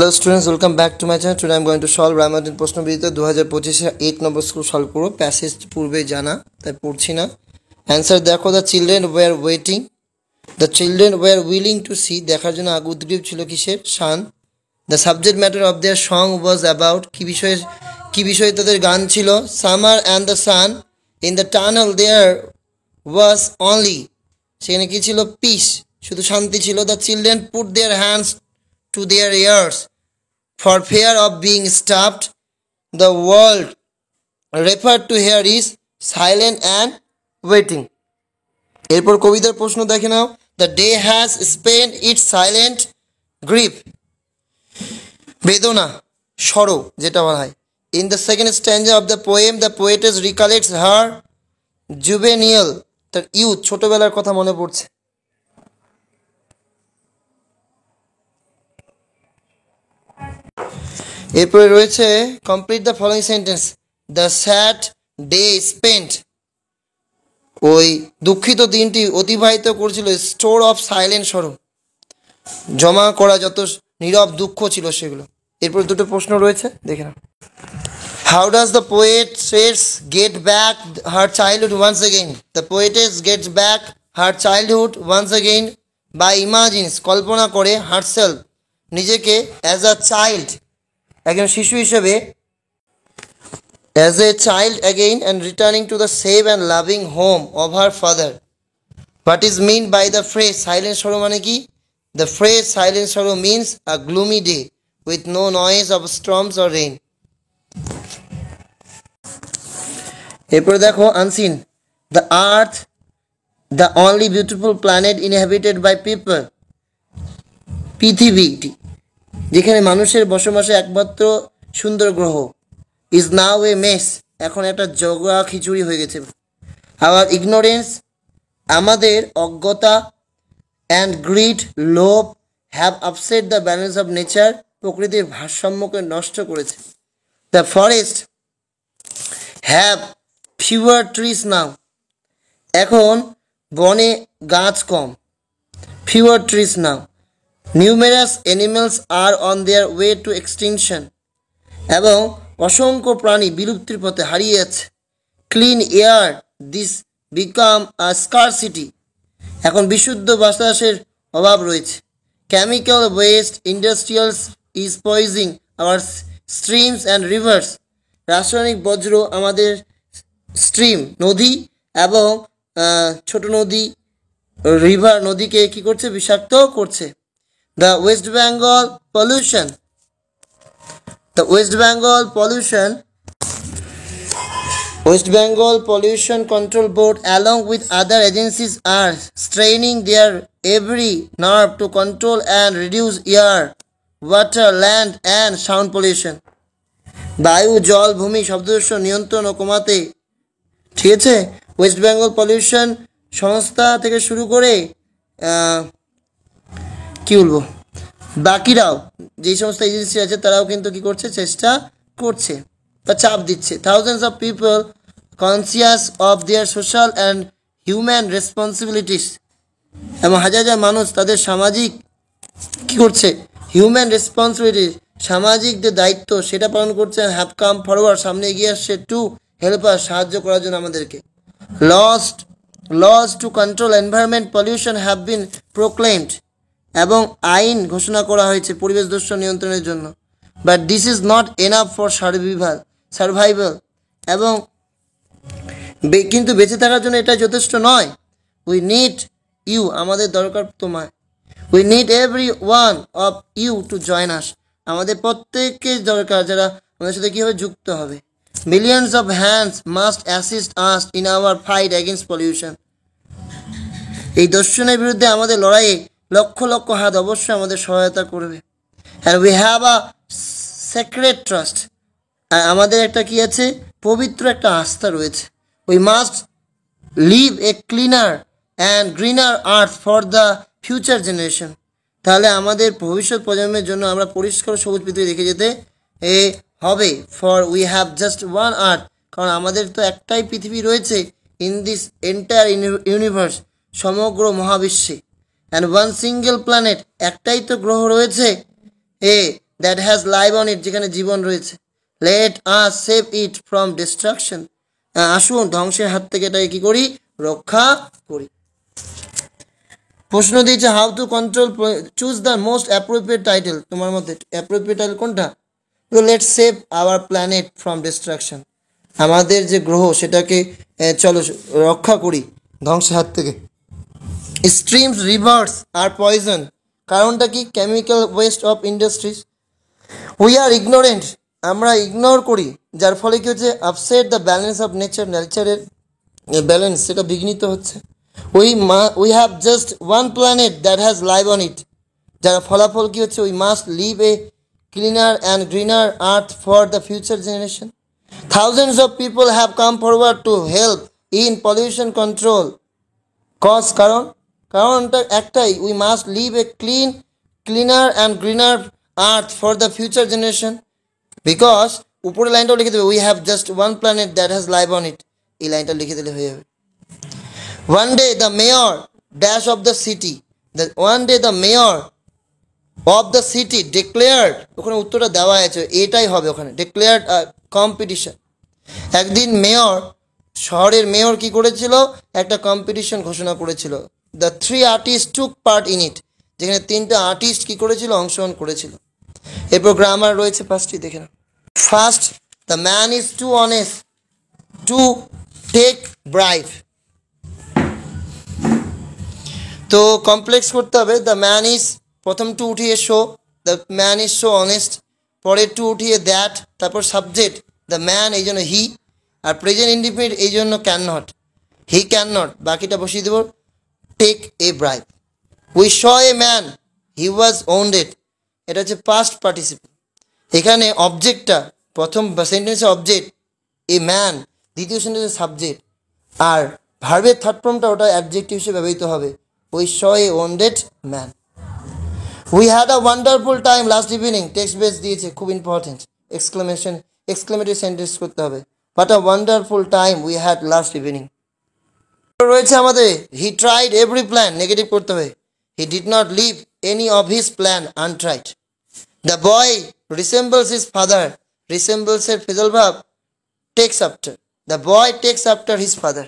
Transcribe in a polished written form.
Hello students, welcome back to my channel. Today I am going to solve Ramadan প্রশ্নবিধিত 2025 8 নম্বর school solve করব। Passage পূর্বে জানা, তাই পড়ছি না। অ্যান্সার দেখো, the children were waiting, the children were willing to see, দেখার জন্য উদ্গ্রীব ছিল কিসের? Sun. The subject matter of their song was about, কি বিষয়ে তাদের গান ছিল? Summer and the sun. In the tunnel there was only, সেখানে কি ছিল? পিস, শুধু শান্তি ছিল। The children put their hands to their ears for fear of being stopped. The word referred to here is silent and waiting. এরপর কবিতার প্রশ্ন দেখে নাও। The day has spent its silent grief, বেদনা সরো যেটা বলা হয়। In the second stanza of the poem, the poetess recollects her juvenile, তার ইউথ, ছোটবেলার কথা মনে পড়ছে। এরপরে রয়েছে complete the following sentence. The sad day spent, ওই দুঃখিত দিনটি অতিবাহিত করেছিল স্টোর অফ সাইলেন্ট সরো, জমা করা যত নীরব দুঃখ ছিল সেগুলো। এরপর দুটো প্রশ্ন রয়েছে, দেখে নাও। How does the poets get back her childhood once again? The poetess gets back her childhood once again by imagines, কল্পনা করে, হারসেলফ, নিজেকে, অ্যাজ আ চাইল্ড, একজন শিশু হিসেবে, as a child again, and returning to the safe and loving home of her father. What is meant by the phrase silent sorrow মানে কি? The phrase silent sorrow means a gloomy day with no noise of storms or rain. এরপর দেখো unseen. The earth, the only beautiful planet inhabited by people. পৃথিবীটি যেখানে মানুষের বসবাসে একমাত্র সুন্দর গ্রহ, is now A mace, এখন একটা জগা খিচুড়ি হয়ে গেছে। আওয়ার ইগনোরেন্স, আমাদের অজ্ঞতা, অ্যান্ড গ্রিড, লোভ, have upset the balance of nature, প্রকৃতির ভারসাম্যকে নষ্ট করেছে। The forest have fewer trees now, এখন বনে গাছ কম। Fewer trees now. Numerous animals are on their way to extinction, এবং অসংখ্য প্রাণী বিলুপ্তির পথে হারিয়ে যাচ্ছে। Clean air, this become a scarcity, এখন বিশুদ্ধ বাতাসের অভাব রয়েছে। Chemical waste industrials is poisoning our streams and rivers, রাসায়নিক বজ্র আমাদের স্ট্রিম, নদী এবং ছোট নদী, রিভার, নদীকে কি করছে? বিষাক্ত করছে। The West Bengal Pollution Control Board along with other agencies are straining their every nerve to control and reduce air, water, land and sound pollution. বায়ু, জল, ভূমি শব্দদূষণ নিয়ন্ত্রণ ও কমাতে, ঠিক আছে, ওয়েস্ট বেঙ্গল পলিউশন সংস্থা থেকে শুরু করে কি বলবো, বাকিরাও যেই সমস্ত এজেন্সি আছে তারাও কিন্তু কি করছে? চেষ্টা করছে বা চাপ দিচ্ছে। Thousands of people conscious of their social and human responsibilities, এবং হাজার হাজার মানুষ তাদের সামাজিক কি করছে? হিউম্যান রেসপন্সিবিলিটি, সামাজিক যে দায়িত্ব সেটা পালন করছে। হ্যাভ কাম ফরওয়ার্ড, সামনে এগিয়ে আসছে। টু হেল্প আস, সাহায্য করার জন্য আমাদেরকে। Laws to control environment pollution have been proclaimed, এবং আইন ঘোষণা করা হয়েছে পরিবেশ দূষণ নিয়ন্ত্রণের জন্য। But this is not enough for survival, এবং কিন্তু বেঁচে থাকার জন্য এটা যথেষ্ট নয়। উই নিড ইউ, আমাদের দরকার তোমায়। We need every one of you to join us, আমাদের প্রত্যেককে দরকার যারা আমাদের সাথে কীভাবে যুক্ত হবে। Millions of hands must assist us in our fight against pollution, এই দূষণের বিরুদ্ধে আমাদের লড়াইয়ে লক্ষ লক্ষ হাত অবশ্যই আমাদের সহায়তা করবে। And we have a sacred trust, আর আমাদের একটা কি আছে? পবিত্র একটা আস্থা রয়েছে। We must leave a cleaner and greener earth for the future generation, তাহলে আমাদের ভবিষ্যৎ প্রজন্মের জন্য আমরা পরিষ্কার সবুজ পৃথিবী রেখে যেতে হবে। For we have just one আর্থ, কারণ আমাদের তো একটাই পৃথিবী রয়েছে। ইন দিস এন্টায়ার ইউনিভার্স, সমগ্র মহাবিশ্বে। অ্যান্ড ওয়ান সিঙ্গেল প্ল্যানেট, একটাই তো গ্রহ রয়েছে। That has live on it, যেখানে জীবন রয়েছে। Let us save it from destruction, আসুন ধ্বংসের হাত থেকে এটাকে কি করি, রক্ষা করি। প্রশ্ন দিয়েছে how to control, choose the most appropriate title, তোমার মধ্যে অ্যাপ্রোপ্রিয়েট টাইটেল কোনটা? Let save our planet from destruction, আমাদের যে গ্রহ সেটাকে চলো রক্ষা করি ধ্বংসের হাত থেকে। স্ট্রিমস রিভার্স আর পয়জন, কারণটা কি? Chemical waste of industries. We are ignorant, আমরা ইগনোর করি, যার ফলে কি হচ্ছে, upset the balance of nature, নেচারের ব্যালেন্স সেটা বিঘ্নিত হচ্ছে। We have just one planet that has live on it, যার ফলাফল কি হচ্ছে, we must leave a cleaner and greener earth for the future generation. Thousands of people have come forward to help in pollution control. কারণটা একটাই, we must leave a cleaner and greener earth for the future generation. Because উপরের লাইনটাও লিখে দেবে, we have just one planet that has live on ইট, এই লাইনটা লিখে দিলে হয়ে যাবে। One day the mayor dash of the city, one day the mayor of the city declared, ওখানে উত্তরটা দেওয়া আছে, এটাই হবে ওখানে, ডিক্লেয়ার্ড কম্পিটিশন। একদিন মেয়র, শহরের মেয়র কি করেছিল, একটা কম্পিটিশন ঘোষণা করেছিল। The 3 artist took part in it, যেখানে 3টা আর্টিস্ট কি করেছিল, অংশগ্রহণ করেছিল। এরপর গ্রামার রয়েছে 5টি, দেখে না। First, the man is too honest to take bribe. তো কমপ্লেক্স করতে হবে, দ্য ম্যান ইজ, প্রথম টু উঠিয়ে so, the man is so honest, পরের টু উঠিয়ে দ্যাট, তারপর সাবজেক্ট দ্য ম্যান, এই জন্য হি, আর প্রেজেন্ট ইন্ডিফিনিট এই জন্য can not, he can not, বাকিটা বসিয়ে দেব take a bribe. We saw a man he was wounded, এটা হচ্ছে পাস্ট পার্টিসিপল। এখানে অবজেক্টটা প্রথম সেন্টেন্সে অবজেক্ট এ ম্যান, দ্বিতীয় সেন্টেন্সে সাবজেক্ট, আর ভার্বের থার্ড ফর্মটা ওটা অ্যাডজেক্টিভ হিসেবে ব্যবহৃত হবে, we saw a wounded man. We had a wonderful time last evening, text base দিয়েছে, খুব ইম্পর্টেন্ট, এক্সক্লেমেটরি সেন্টেন্স করতে হবে, but a wonderful time we had last evening. রয়েছে আমাদের he tried every plan, negative করতে হবে, he did not leave any of his plan untried. The boy resembles his father, resembles এর phrasal verb takes after, the boy takes after his father.